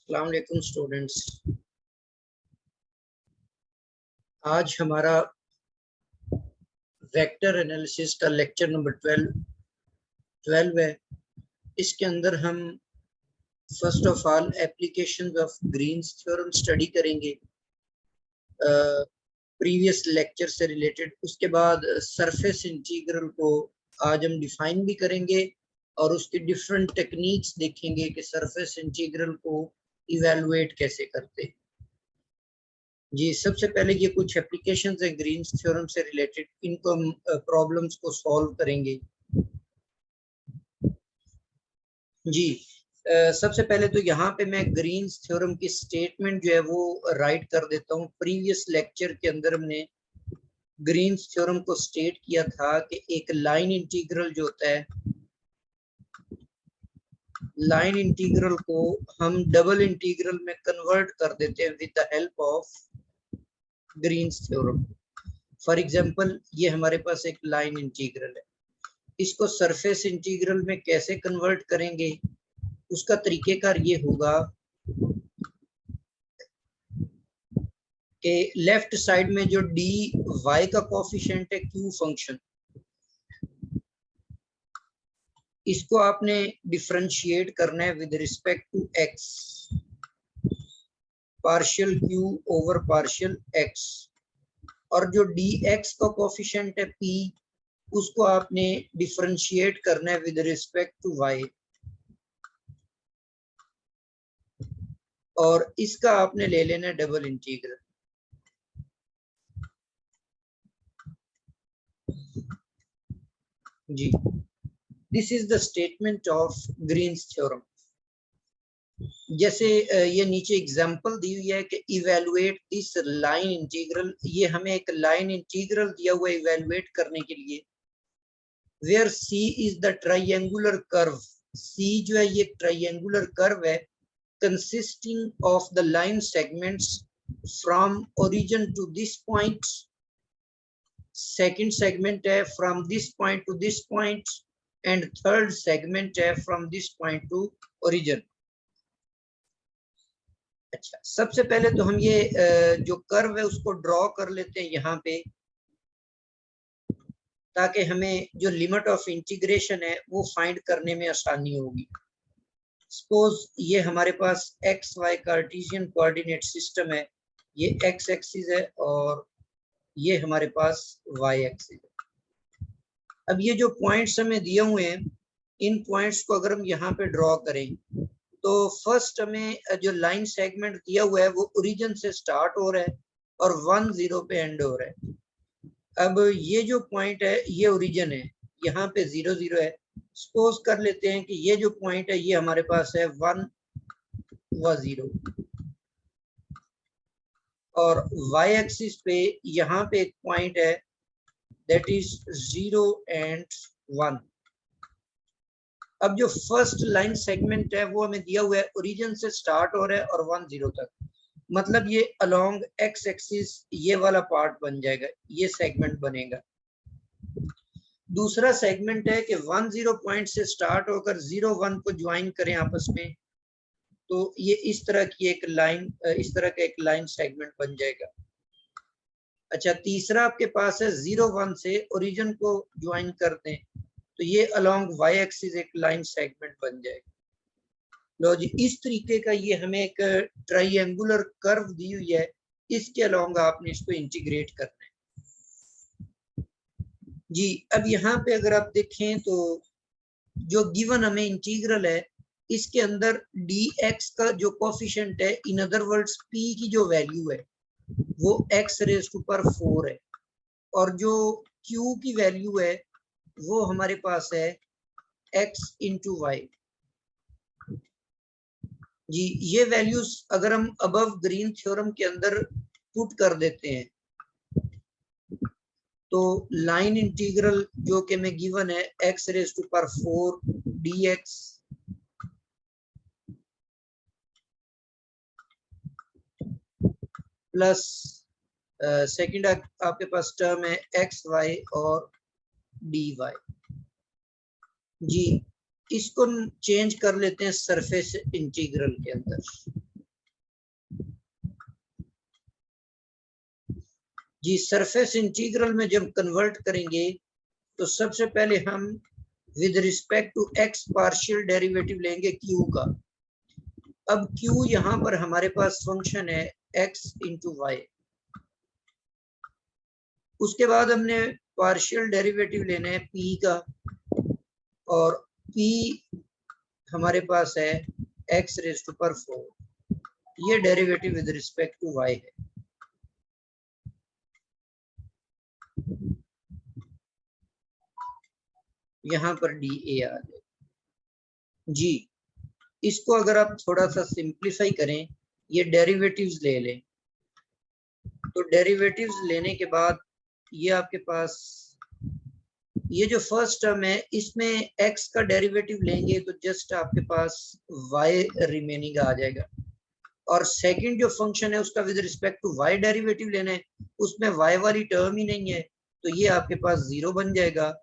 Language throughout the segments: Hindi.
अस्सलाम वालेकुम स्टूडेंट्स। आज हमारा वेक्टर एनालिसिस का लेक्चर नंबर 12 है। इसके अंदर हम first of all applications of Green's theorem study करेंगे प्रीवियस लेक्चर से रिलेटेड। उसके बाद सरफेस इंटीग्रल को आज हम डिफाइन भी करेंगे और उसकी डिफरेंट टेक्निक्स देखेंगे कि सरफेस इंटीग्रल को इवेलुएट कैसे करते हैं। जी, सबसे पहले ये कुछ एप्लीकेशंस हैं ग्रीन्स थ्योरम से रिलेटेड, इनको हम प्रॉब्लम्स को सॉल्व करेंगे। जी, सबसे पहले तो यहाँ पे मैं ग्रीन्स थ्योरम की स्टेटमेंट जो है वो राइट कर देता हूँ। प्रीवियस लेक्चर के अंदर हमने ग्रीन्स थ्योरम को स्टेट किया था कि एक लाइन इंटीग्रल जो होता है, लाइन इंटीग्रल को हम डबल इंटीग्रल में कन्वर्ट कर देते हैं with the help of Green's theorem. For example, ये हमारे पास एक लाइन इंटीग्रल है, इसको सरफेस इंटीग्रल में कैसे कन्वर्ट करेंगे, उसका तरीकेकार ये होगा कि लेफ्ट साइड में जो डी वाई का कोफिशिएंट है क्यू फंक्शन, इसको आपने डिफरेंशिएट करना है with respect to x, partial q over partial x, और जो डी एक्स का कोफिशिएंट है पी, उसको आपने डिफरेंशिएट करना है विद रिस्पेक्ट टू वाई, और इसका आपने ले लेना है डबल इंटीग्रल। जी, this is the statement of Green's theorem. जैसे ये नीचे एग्जांपल दी हुई है कि इवेलुएट दिस लाइन इंटीग्रल, ये हमें एक लाइन इंटीग्रल दिया हुआ है इवेलुएट करने के लिए, where C is the triangular curve. C जो है ये ट्राइंगुलर कर्व है consisting of the line segments from origin to this point, second segment है from this point to this point, and third segment है from this point to origin. अच्छा, सबसे पहले तो हम ये जो कर्व है उसको ड्रॉ कर लेते हैं यहाँ पे, ताकि हमें जो लिमिट ऑफ इंटीग्रेशन है वो फाइंड करने में आसानी होगी। सपोज ये हमारे पास X Y Cartesian coordinate system है, ये एक्स एक्सिस है और ये हमारे पास वाई एक्सिस है। अब ये जो पॉइंट्स हमें दिए हुए हैं, इन पॉइंट्स को अगर हम यहाँ पे ड्रॉ करें तो फर्स्ट हमें जो लाइन सेगमेंट दिया हुआ है वो ओरिजिन से स्टार्ट हो रहा है और 1 0 पे एंड हो रहा है। अब ये जो पॉइंट है ये ओरिजिन है, यहाँ पे 0 0 है। सपोज कर लेते हैं कि ये जो पॉइंट है ये हमारे पास है 1 व 0, और वाई एक्सिस पे यहाँ पे एक पॉइंट है दैट इज 0 एंड 1। अब जो फर्स्ट लाइन सेगमेंट है वो हमें दिया हुआ है ओरिजिन से स्टार्ट हो रहा है और 1 0 तक, मतलब ये अलोंग एक्स एक्सिस ये वाला पार्ट बन जाएगा, ये सेगमेंट बनेगा। दूसरा सेगमेंट है कि 1 0 पॉइंट से स्टार्ट होकर 0 1 को ज्वाइन करें आपस में, तो ये इस तरह की एक लाइन, इस तरह का एक लाइन सेगमेंट बन जाएगा। अच्छा, तीसरा आपके पास है 0 1 से ओरिजिन को ज्वाइन कर दें, तो ये अलोंग वाई एक्सिस एक लाइन सेगमेंट बन जाएगा। लो जी, इस तरीके का ये हमें एक ट्राइंगुलर कर्व दी हुई है, इसके अलोंग आपने इसको इंटीग्रेट करना है। जी, अब यहाँ पे अगर आप देखें तो जो गिवन हमें इंटीग्रल है, इसके अंदर dx का जो कोफिशिएंट है, इन अदर वर्ड्स p की जो वैल्यू है वो x रेज़ टू पावर 4 है, और जो q की वैल्यू है वो हमारे पास है x इंटू वाई। जी, ये वैल्यूज अगर हम अबव ग्रीन थ्योरम के अंदर पुट कर देते हैं तो लाइन इंटीग्रल जो कि में गिवन है x raise to power 4 dx plus second आपके पास टर्म है एक्स वाई और डी वाई। जी, इसको चेंज कर लेते हैं सरफेस इंटीग्रल के अंदर। जी सरफेस इंटीग्रल में जब कन्वर्ट करेंगे तो सबसे पहले हम with respect to x partial derivative लेंगे क्यू का। अब क्यू यहाँ पर हमारे पास फंक्शन है एक्स इंटू वाई। उसके बाद हमने पार्शियल डेरिवेटिव लेना है पी का, और पी हमारे पास है एक्स रेज़ टू पावर 4। ये derivative with respect to y है। यहाँ पर डी ए आ जाए। जी इसको अगर आप थोड़ा सा सिंप्लीफाई करें, ये डेरिवेटिव्स ले लें, तो डेरिवेटिव्स लेने के बाद ये आपके पास ये जो फर्स्ट टर्म है इसमें x का डेरिवेटिव लेंगे तो जस्ट आपके पास y रिमेनिंग आ जाएगा, और सेकंड जो फंक्शन है उसका with respect to y derivative लेना है, उसमें y वाली टर्म ही नहीं है, तो ये आपके पास 0 बन जाएगा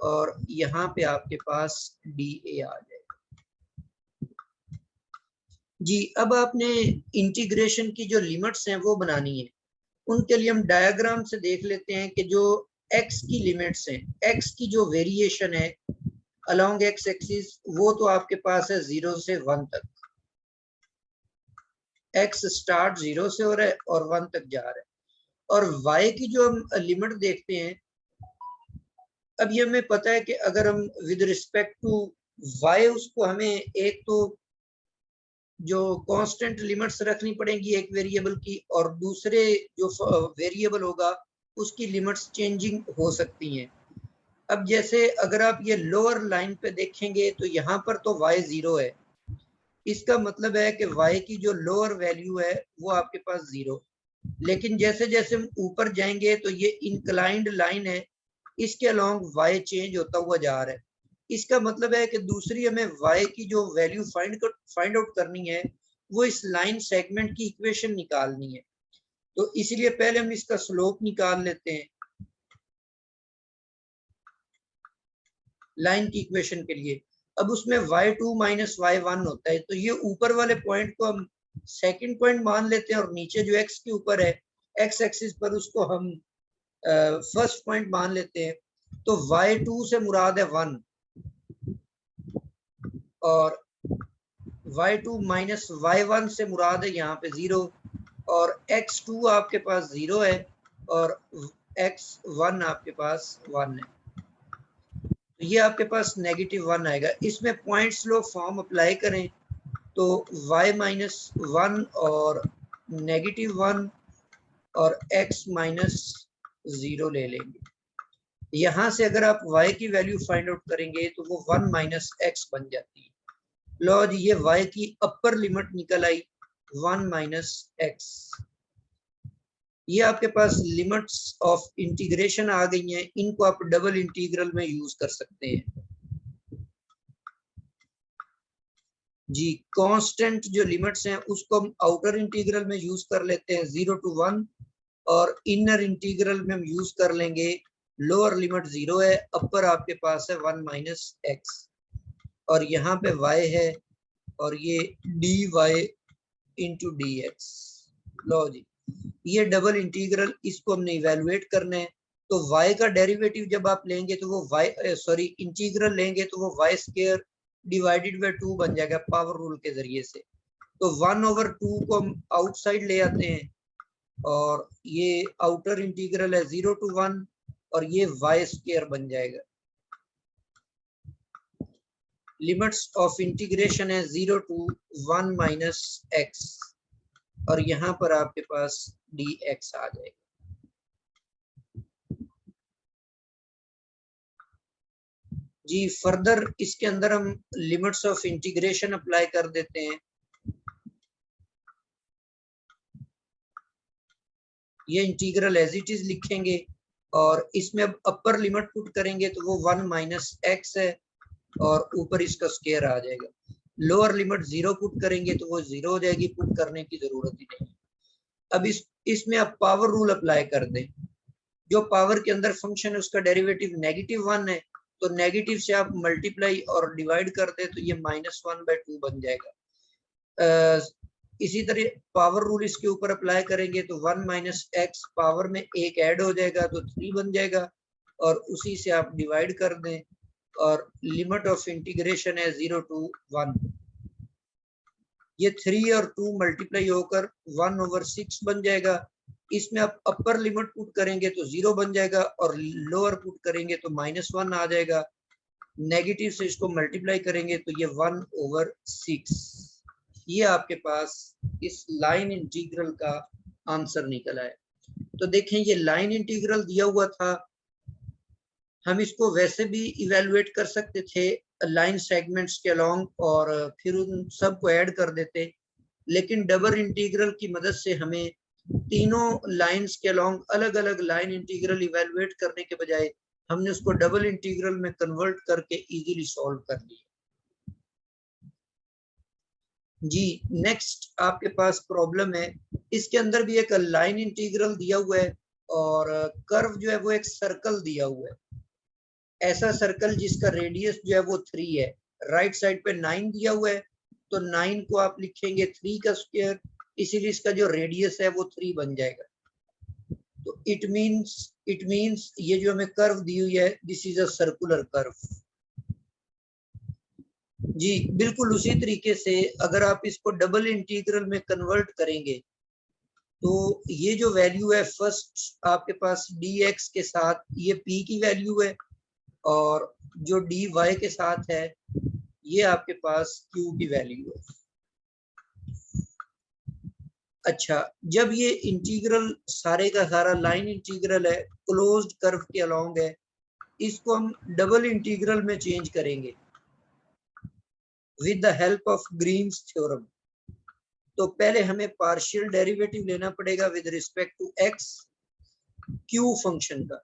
और यहाँ पे आपके पास dA आ जाएगा। जी अब आपने इंटीग्रेशन की जो लिमिट्स हैं वो बनानी है। उनके लिए हम डायग्राम से देख लेते हैं कि जो x की लिमिट्स हैं, x की जो वेरिएशन है अलोंग x एक्सिस, वो तो आपके पास है 0 से 1 तक। x स्टार्ट 0 से हो रहा है और 1 तक जा रहा है। और y की जो हम लिमिट देखते हैं, अब ये हमें पता है कि अगर हम विद रिस्पेक्ट टू y उसको हमें एक तो जो कांस्टेंट लिमिट्स रखनी पड़ेगी एक वेरिएबल की, और दूसरे जो वेरिएबल होगा उसकी लिमिट्स चेंजिंग हो सकती हैं। अब जैसे अगर आप ये लोअर लाइन पे देखेंगे तो यहाँ पर तो y 0 है, इसका मतलब है कि y की जो लोअर वैल्यू है वो आपके पास 0। लेकिन जैसे जैसे हम ऊपर जाएंगे तो ये इंक्लाइंड लाइन है, इसके अलोंग y चेंज होता हुआ जा रहा है। इसका मतलब है कि दूसरी हमें y की जो वैल्यू फाइंड आउट करनी है वो इस लाइन सेगमेंट की इक्वेशन निकालनी है। तो इसलिए पहले हम इसका स्लोप निकाल लेते हैं लाइन की इक्वेशन के लिए। अब उसमें y2 माइनस y1 होता है, तो ये ऊपर वाले पॉइंट को हम सेकंड पॉइंट मान लेते हैं और नीचे जो x के ऊपर है x एक्सिस पर उसको हम फर्स्ट पॉइंट मान लेते हैं। तो y2 से मुराद है 1 और y2 माइनस y1 से मुराद है यहाँ पे 0, और x2 आपके पास 0 है और x1 आपके पास 1 है, तो ये आपके पास -1 आएगा। इसमें पॉइंट स्लोप फॉर्म अप्लाई करें तो y माइनस 1 और -1 और x माइनस 0 ले लेंगे। यहाँ से अगर आप y की वैल्यू फाइंड आउट करेंगे तो वो 1 माइनस x बन जाती है। लो जी ये y की अपर लिमिट निकल आई 1 माइनस x। ये आपके पास लिमिट्स ऑफ इंटीग्रेशन आ गई हैं, इनको आप डबल इंटीग्रल में यूज कर सकते हैं। जी कांस्टेंट जो लिमिट्स हैं उसको हम आउटर इंटीग्रल में यूज कर लेते हैं 0 to 1, और इनर इंटीग्रल में हम यूज कर लेंगे लोअर लिमिट 0 है, अपर आपके पास है 1 माइनस x, और यहाँ पे y है और ये dy इंटू डी एक्स। लो जी ये डबल इंटीग्रल, इसको हमने इवेलुएट करना है। तो y का डेरिवेटिव जब आप लेंगे तो वो इंटीग्रल लेंगे तो वो y स्क्वायर डिवाइडेड बाय 2 बन जाएगा पावर रूल के जरिए से। तो 1/2 को हम आउटसाइड ले आते हैं और ये आउटर इंटीग्रल है 0 to 1 और ये y स्क्वायर बन जाएगा। लिमिट्स ऑफ इंटीग्रेशन है 0 to 1 माइनस x, और यहाँ पर आपके पास dx आ जाएगा। जी फर्दर इसके अंदर हम लिमिट्स ऑफ इंटीग्रेशन अप्लाई कर देते हैं। ये इंटीग्रल एज इट इज लिखेंगे और इसमें अब अपर लिमिट पुट करेंगे तो वो 1 माइनस x है और ऊपर इसका स्क्वायर आ जाएगा। लोअर लिमिट 0 पुट करेंगे तो वो 0 हो जाएगी, पुट करने की जरूरत ही नहीं। अब इसमें आप पावर रूल अप्लाई कर दें। जो पावर के अंदर फंक्शन है उसका डेरिवेटिव -1 है, तो नेगेटिव से आप मल्टीप्लाई और डिवाइड कर दे तो ये -1/2 बन जाएगा। इसी तरह पावर रूल इसके ऊपर अप्लाई करेंगे तो 1 माइनस एक्स पावर में एक ऐड हो जाएगा तो 3 बन जाएगा, और उसी से आप डिवाइड कर दें, और लिमिट ऑफ इंटीग्रेशन है 0 to 1। ये 3 और 2 मल्टीप्लाई होकर 1/6 बन जाएगा। इसमें आप अपर लिमिट पुट करेंगे तो 0 बन जाएगा, और लोअर पुट करेंगे तो -1 आ जाएगा। नेगेटिव से इसको मल्टीप्लाई करेंगे तो ये 1/6। ये आपके पास इस लाइन इंटीग्रल का आंसर निकला है। तो देखें ये लाइन इंटीग्रल दिया हुआ था, हम इसको वैसे भी इवेलुएट कर सकते थे लाइन सेगमेंट्स के अलोंग और फिर उन सबको ऐड कर देते, लेकिन डबल इंटीग्रल की मदद से हमें तीनों लाइंस के अलोंग अलग अलग लाइन इंटीग्रल इवेलुएट करने के बजाय हमने उसको डबल इंटीग्रल में कन्वर्ट करके इजीली सॉल्व कर लिया। जी नेक्स्ट आपके पास प्रॉब्लम है, इसके अंदर भी एक लाइन इंटीग्रल दिया हुआ है और कर्व जो है वो एक सर्कल दिया हुआ है, ऐसा सर्कल जिसका रेडियस जो है वो 3 है। राइट साइड पे 9 दिया हुआ है, तो 9 को आप लिखेंगे 3 का स्क्वायर, इसीलिए इसका जो रेडियस है वो 3 बन जाएगा। तो इट मींस ये जो हमें कर्व दी हुई है, this is a circular curve. जी बिल्कुल उसी तरीके से अगर आप इसको डबल इंटीग्रल में कन्वर्ट करेंगे तो ये जो वैल्यू है फर्स्ट आपके पास dx के साथ ये p की वैल्यू है, और जो dy के साथ है ये आपके पास q की वैल्यू है। अच्छा, जब ये इंटीग्रल सारे का सारा लाइन इंटीग्रल है, क्लोज्ड कर्व के अलोंग है, इसको हम डबल इंटीग्रल में चेंज करेंगे with the help of Green's theorem. तो पहले हमें पार्शियल डेरिवेटिव लेना पड़ेगा with respect to x q function का।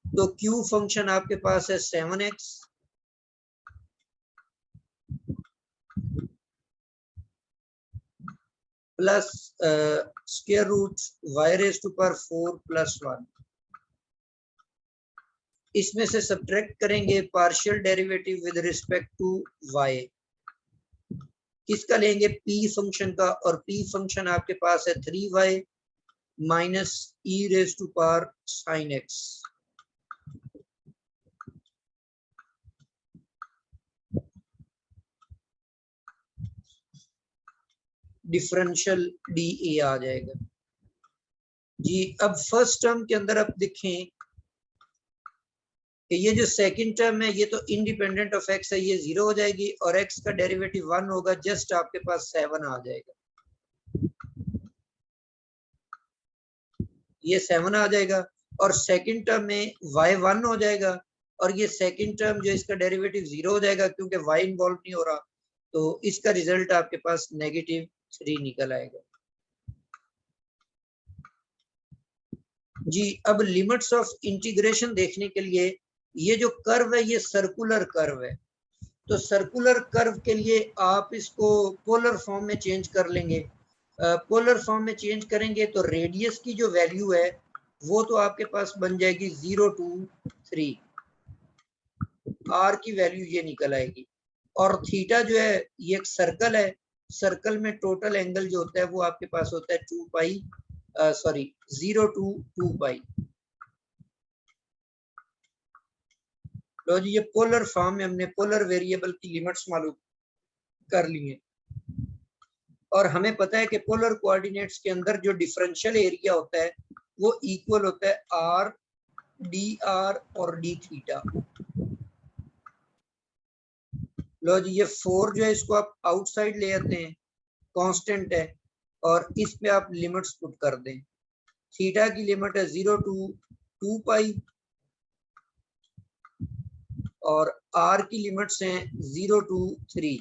तो q फंक्शन आपके पास है 7x plus square root y raise to power 4 plus 1। इसमें से सब्ट्रैक्ट करेंगे partial derivative with respect to y। किसका लेंगे? p फंक्शन का, और p फंक्शन आपके पास है 3y minus e raise to power sin x। Differential dA आ जाएगा। जी अब फर्स्ट टर्म के अंदर आप देखें कि ये जो सेकंड टर्म है ये तो इंडिपेंडेंट ऑफ x है, ये 0 हो जाएगी, और x का डेरिवेटिव 1 होगा, जस्ट आपके पास 7 आ जाएगा। ये 7 आ जाएगा, और सेकंड टर्म में y 1 हो जाएगा, और ये सेकंड टर्म जो इसका डेरिवेटिव 0 हो जाएगा क्योंकि y इन्वॉल्व नहीं हो रहा, तो इसका रिजल्ट आपके पास -3 निकल आएगा। जी अब लिमिट्स ऑफ इंटीग्रेशन देखने के लिए ये जो कर्व है ये सर्कुलर कर्व है, तो सर्कुलर कर्व के लिए आप इसको पोलर फॉर्म में चेंज कर लेंगे। पोलर फॉर्म में चेंज करेंगे तो रेडियस की जो वैल्यू है वो तो आपके पास बन जाएगी 0 to 3, r की वैल्यू ये निकल आएगी, और थीटा जो है ये एक सर्कल है, सर्कल में टोटल एंगल जो होता है वो आपके पास होता है 2 पाई 0 to 2 पाई। तो जी ये पोलर फॉर्म में हमने पोलर वेरिएबल की लिमिट्स मालूम कर ली है, और हमें पता है कि पोलर कोऑर्डिनेट्स के अंदर जो डिफरेंशियल एरिया होता है वो इक्वल होता है r dr और d थीटा। लो जी ये 4 जो है इसको आप आउटसाइड ले आते हैं, कांस्टेंट है, और इस पे आप लिमिट्स पुट कर दें। थीटा की लिमिट है 0 to 2 पाई, और r की लिमिट्स हैं 0 to 3।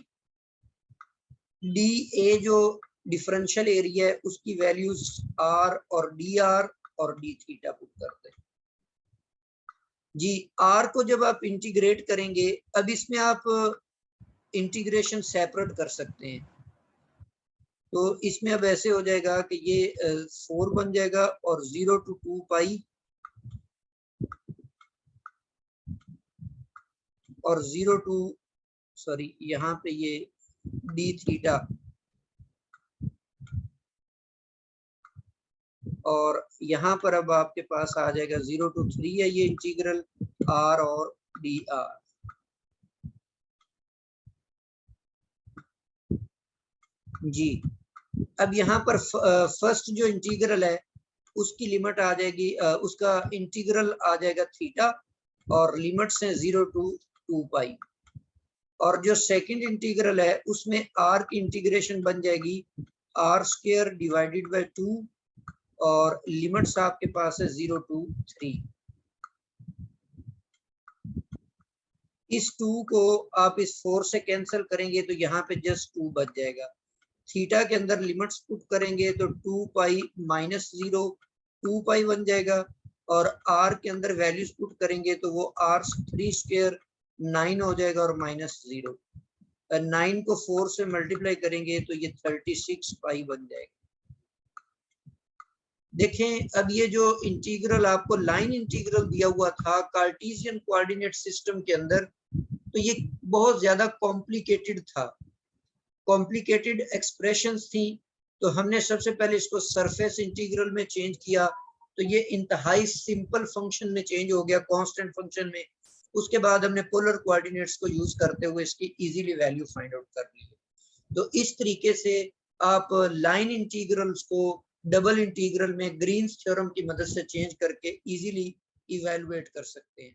dA जो डिफरेंशियल एरिया है उसकी वैल्यूज r और dr और d थीटा पुट करते हैं। जी r को जब आप इंटीग्रेट करेंगे, अब इसमें आप इंटीग्रेशन सेपरेट कर सकते हैं, तो इसमें अब ऐसे हो जाएगा कि ये 4 बन जाएगा, और 0 to 2 पाई और 0 to यहाँ पे ये d थीटा और यहाँ पर अब आपके पास आ जाएगा 0 to 3 है ये इंटीग्रल r और dr। जी अब यहाँ पर फर्स्ट जो इंटीग्रल है उसकी लिमिट आ जाएगी, उसका इंटीग्रल आ जाएगा थीटा और लिमिट्स हैं 0 to 2 पाई। और जो सेकंड इंटीग्रल है उसमें r की इंटीग्रेशन बन जाएगी r स्क्वायर डिवाइडेड बाय 2 और लिमिट्स आपके पास है 0 to 3। इस 2 को आप इस 4 से कैंसिल करेंगे तो यहाँ पे जस्ट 2 बच जाएगा। थीटा के अंदर लिमिट्स पुट करेंगे तो 2 पाई माइनस 0 2 पाई बन जाएगा और r के अंदर वैल्यूज पुट करेंगे तो वो r3 स्क्वायर 9 हो जाएगा और माइनस 0। 9 को 4 से मल्टीप्लाई करेंगे तो ये 36 पाई बन जाएगा। देखें अब ये जो इंटीग्रल आपको लाइन इंटीग्रल दिया हुआ था कार्टेशियन कोऑर्डिनेट सिस्टम के अंदर, तो ये बहुत ज्यादा कॉम्प्लिकेटेड था, कॉम्प्लिकेटेड एक्सप्रेशंस थी। तो हमने सबसे पहले इसको सरफेस इंटीग्रल में चेंज किया तो ये इंतहाई सिंपल फंक्शन में चेंज हो गया, कांस्टेंट फंक्शन में। उसके बाद हमने पोलर कोऑर्डिनेट्स को यूज करते हुए इसकी इजीली वैल्यू फाइंड आउट कर ली। तो इस तरीके से आप लाइन इंटीग्रल्स को डबल इंटीग्रल में ग्रीन्स थ्योरम की मदद से चेंज करके इजीली इवैल्यूएट कर सकते हैं।